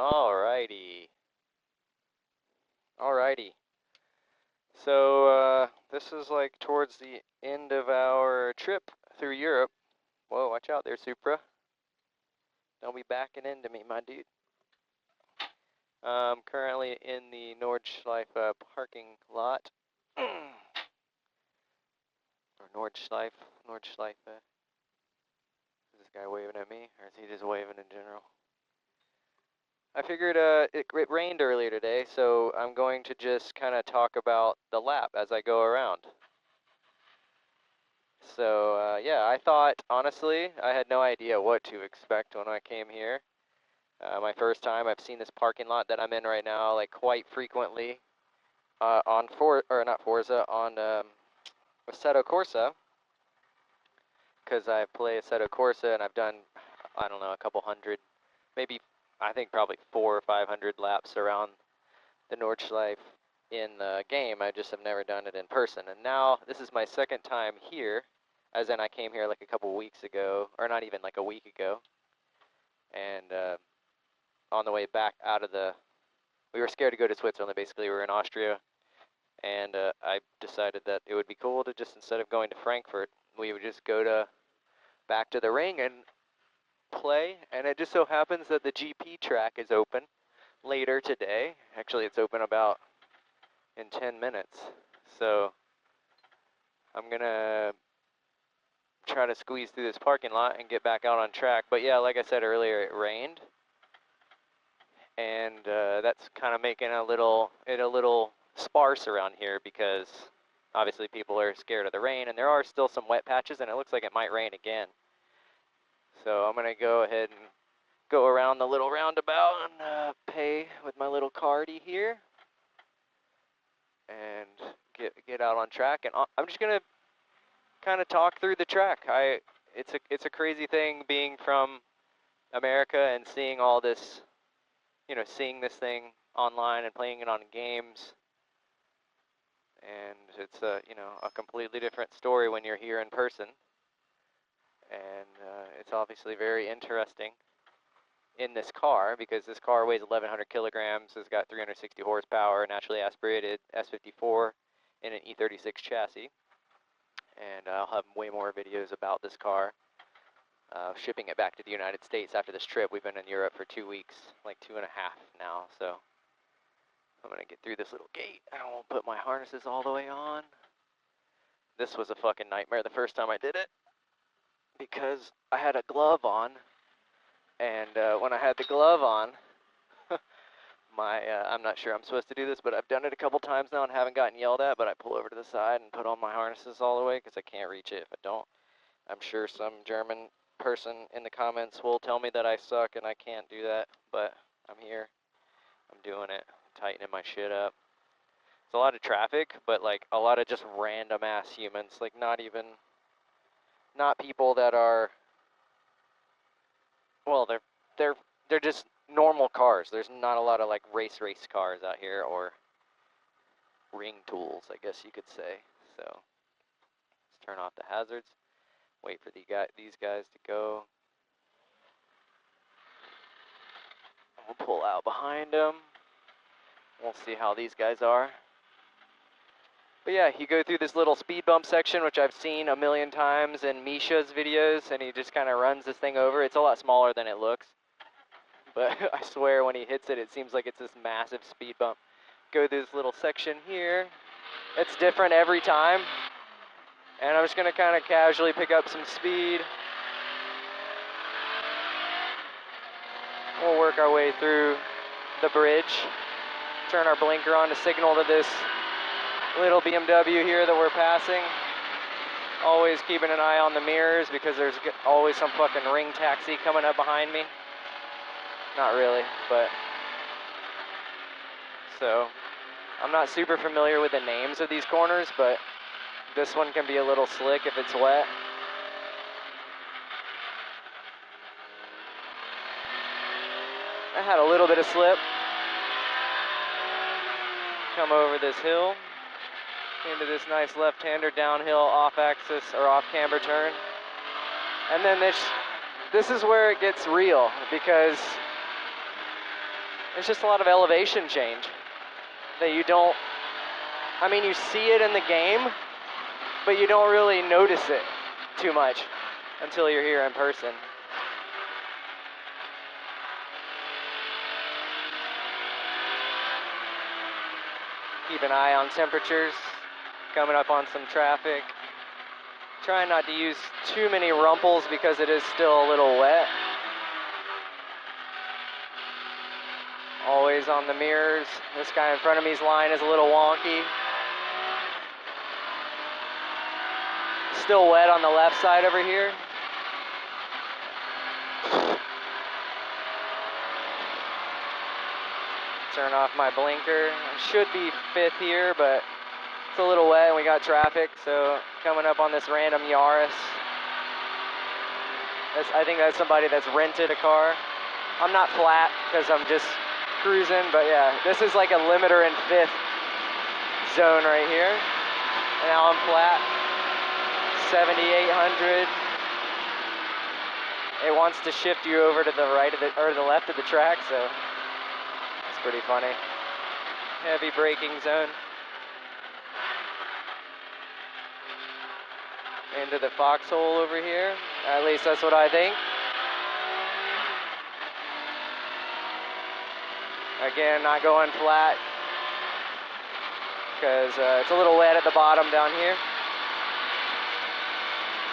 Alrighty. Alrighty. So, this is like towards the end of our trip through Europe. Whoa, watch out there, Supra. Don't be backing into me, my dude. Currently in the Nordschleife parking lot. Or Nordschleife. Is this guy waving at me, or is he just waving in general? I figured it rained earlier today, so I'm going to just kind of talk about the lap as I go around. So yeah, I thought, honestly, I had no idea what to expect when I came here. My first time, I've seen this parking lot that I'm in right now like quite frequently on Assetto Corsa, because I play Assetto Corsa and I've done, I don't know, a couple hundred, maybe I think probably 400 or 500 laps around the Nordschleife in the game. I just have never done it in person, and now this is my second time here, as in I came here like a couple weeks ago, or not even like a week ago, and on the way back out of we were scared to go to Switzerland. Basically, we were in Austria, and I decided that it would be cool to just, instead of going to Frankfurt, we would just go back to the ring and play. And it just so happens that the GP track is open later today. Actually, it's open about in 10 minutes. So I'm gonna try to squeeze through this parking lot and get back out on track. But yeah, like I said earlier, it rained, and that's kind of making it a little sparse around here, because obviously people are scared of the rain, and there are still some wet patches, and it looks like it might rain again. So I'm gonna go ahead and go around the little roundabout and pay with my little cardie here, and get out on track. And I'm just gonna kind of talk through the track. It's a crazy thing being from America and seeing all this, seeing this thing online and playing it on games. And it's a completely different story when you're here in person. And it's obviously very interesting in this car, because this car weighs 1,100 kilograms, has got 360 horsepower, naturally aspirated S54 in an E36 chassis. And I'll have way more videos about this car. Shipping it back to the United States after this trip. We've been in Europe for 2 weeks, like 2.5 now, so I'm gonna get through this little gate. I won't put my harnesses all the way on. This was a fucking nightmare the first time I did it, because I had a glove on, and when I had the glove on, I'm not sure I'm supposed to do this, but I've done it a couple times now and haven't gotten yelled at, but I pull over to the side and put on my harnesses all the way, because I can't reach it if I don't. I'm sure some German person in the comments will tell me that I suck and I can't do that, but I'm here. I'm doing it. Tightening my shit up. It's a lot of traffic, but like a lot of just random ass humans, like not people that are, well, they're just normal cars. There's not a lot of like race cars out here, or ring tools, I guess you could say. So let's turn off the hazards. Wait for these guys to go. We'll pull out behind them. We'll see how these guys are. But yeah, you go through this little speed bump section, which I've seen a million times in Misha's videos, and he just kind of runs this thing over. It's a lot smaller than it looks. But I swear when he hits it, it seems like it's this massive speed bump. Go through this little section here. It's different every time. And I'm just going to kind of casually pick up some speed. We'll work our way through the bridge. Turn our blinker on to signal to this little BMW here that we're passing. Always keeping an eye on the mirrors, because there's always some fucking ring taxi coming up behind me. Not really, but... So, I'm not super familiar with the names of these corners, but this one can be a little slick if it's wet. I had a little bit of slip. Come over this hill into this nice left-hander downhill off-axis or off-camber turn. And then this is where it gets real, because there's just a lot of elevation change that you don't, I mean, you see it in the game, but you don't really notice it too much until you're here in person. Keep an eye on temperatures, coming up on some traffic. Trying not to use too many rumples because it is still a little wet. Always on the mirrors. This guy in front of me's line is a little wonky. Still wet on the left side over here. Turn off my blinker. I should be fifth here, but it's a little wet and we got traffic, so coming up on this random Yaris. I think that's somebody that's rented a car. I'm not flat because I'm just cruising, but yeah, this is like a limiter in fifth zone right here. And now I'm flat, 7,800. It wants to shift you over to the right of the, or the left of the track, so it's pretty funny. Heavy braking zone. Into the foxhole over here. At least that's what I think. Again, not going flat because it's a little wet at the bottom down here.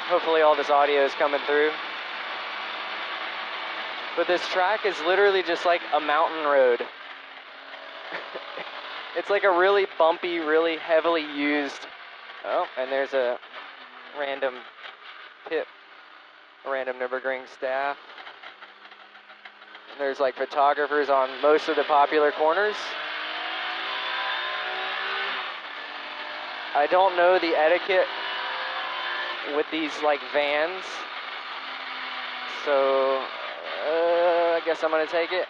Hopefully all this audio is coming through. But this track is literally just like a mountain road. It's like a really bumpy, really heavily used. Oh, and there's a random pit, a random Nürburgring staff. There's like photographers on most of the popular corners. I don't know the etiquette with these like vans, so I guess I'm gonna take it.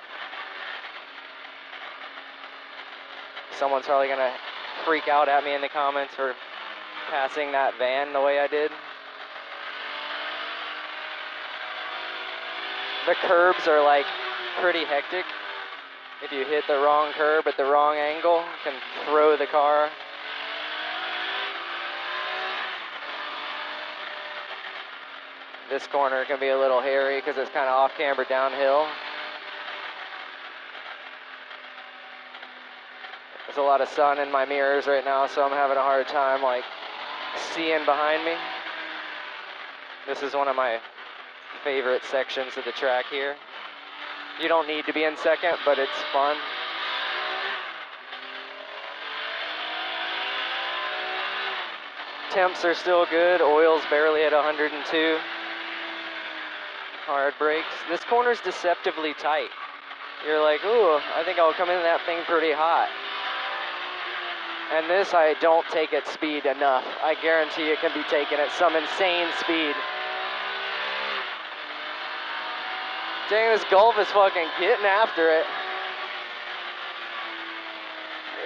Someone's probably gonna freak out at me in the comments for passing that van the way I did. The curbs are like pretty hectic. If you hit the wrong curb at the wrong angle, you can throw the car. This corner can be a little hairy because it's kind of off-camber downhill. There's a lot of sun in my mirrors right now, so I'm having a hard time like seeing behind me. This is one of my favorite sections of the track here. You don't need to be in second, but it's fun. Temps are still good. Oil's barely at 102. Hard brakes. This corner's deceptively tight. You're like, ooh, I think I'll come in that thing pretty hot. And this, I don't take at speed enough. I guarantee it can be taken at some insane speed. Dang, this Golf is fucking getting after it.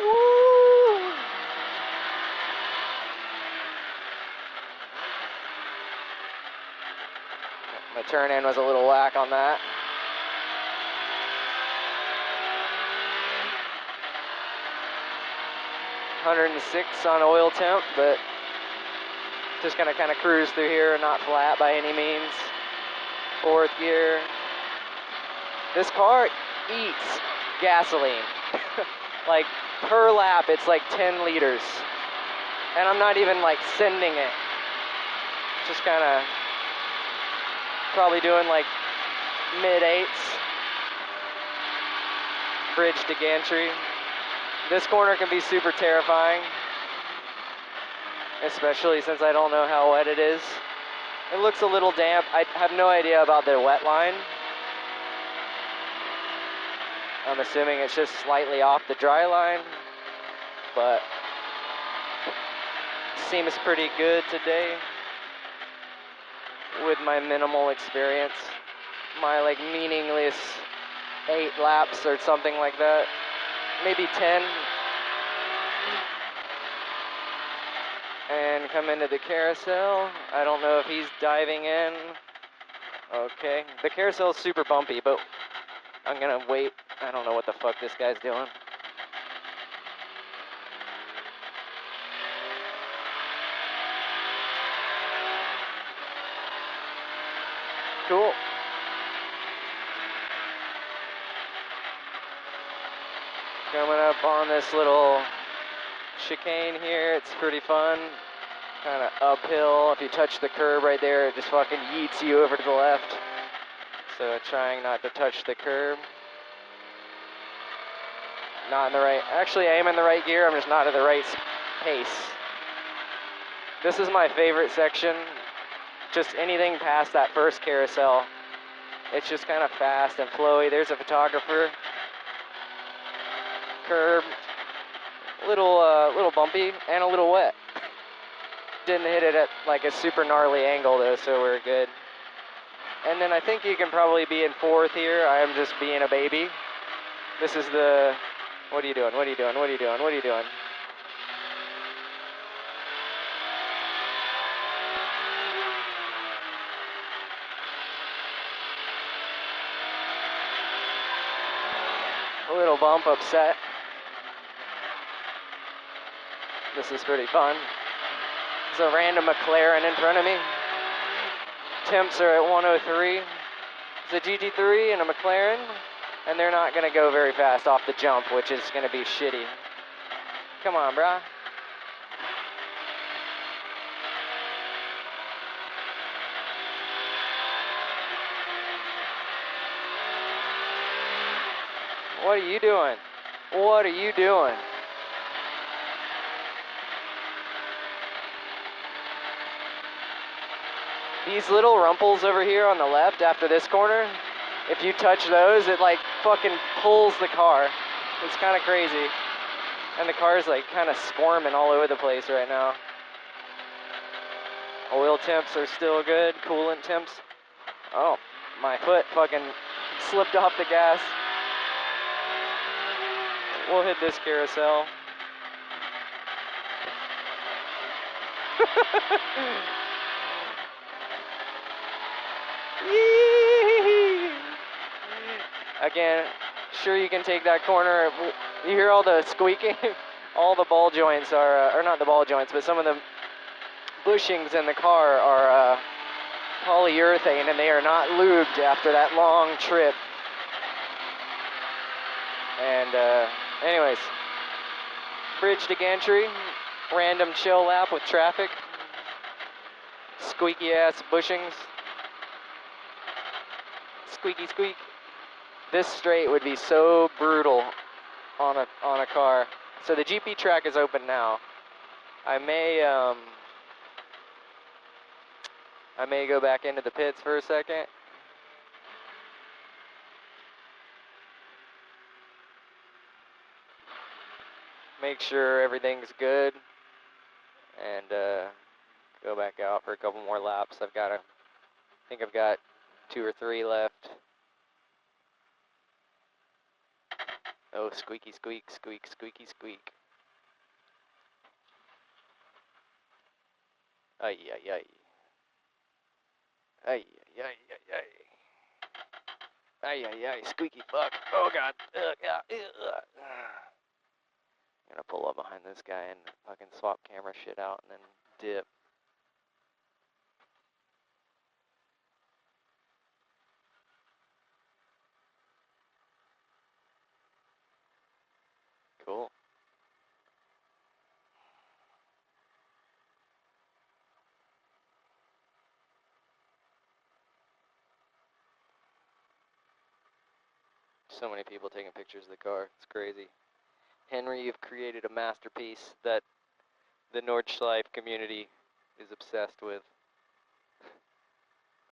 Woo! My turn in was a little whack on that. $106 on oil temp, but just gonna kind of cruise through here, not flat by any means. Fourth gear. This car eats gasoline. Like per lap, it's like 10 liters. And I'm not even like sending it. Just kind of probably doing like mid-eights. Bridge to gantry. This corner can be super terrifying, especially since I don't know how wet it is. It looks a little damp. I have no idea about the wet line. I'm assuming it's just slightly off the dry line, but seems pretty good today with my minimal experience. My like meaningless 8 laps or something like that. Maybe 10. And come into the carousel. I don't know if he's diving in. Okay. The carousel is super bumpy, but I'm gonna wait I don't know what the fuck this guy's doing. Cool. Coming up on this little chicane here, it's pretty fun. Kind of uphill. If you touch the curb right there, it just fucking yeets you over to the left. So trying not to touch the curb. Not in the right, actually I am in the right gear, I'm just not at the right pace. This is my favorite section. Just anything past that first carousel. It's just kind of fast and flowy. There's a photographer. Curb, little bumpy and a little wet. Didn't hit it at like a super gnarly angle though, so we're good. And then I think you can probably be in fourth here. I am just being a baby. This is the, what are you doing? What are you doing? What are you doing? What are you doing? A little bump, upset. This is pretty fun. There's a random McLaren in front of me. Temps are at 103. It's a GT3 and a McLaren, and they're not going to go very fast off the jump, which is going to be shitty. Come on, brah. What are you doing? What are you doing? These little rumples over here on the left after this corner, if you touch those, it like fucking pulls the car. It's kind of crazy. And the car's like kind of squirming all over the place right now. Oil temps are still good, coolant temps. Oh, my foot fucking slipped off the gas. We'll hit this carousel. Again, sure you can take that corner. You hear all the squeaking? All the ball joints are, or not the ball joints, but some of the bushings in the car are polyurethane, and they are not lubed after that long trip. And anyways, bridge to gantry, random chill lap with traffic, squeaky ass bushings, squeaky squeak. This straight would be so brutal on a car. So the GP track is open now. I may go back into the pits for a second. Make sure everything's good, and go back out for a couple more laps. I think I've got 2 or 3 left. Oh, squeaky squeak, squeak, squeaky squeak. Ay, ay, ay. Ay, ay, ay, ay, ay. Ay, ay, ay, squeaky fuck. Oh, God. I'm gonna pull up behind this guy and fucking swap camera shit out and then dip. Cool. So many people taking pictures of the car. It's crazy. Henry, you've created a masterpiece that the Nordschleife community is obsessed with.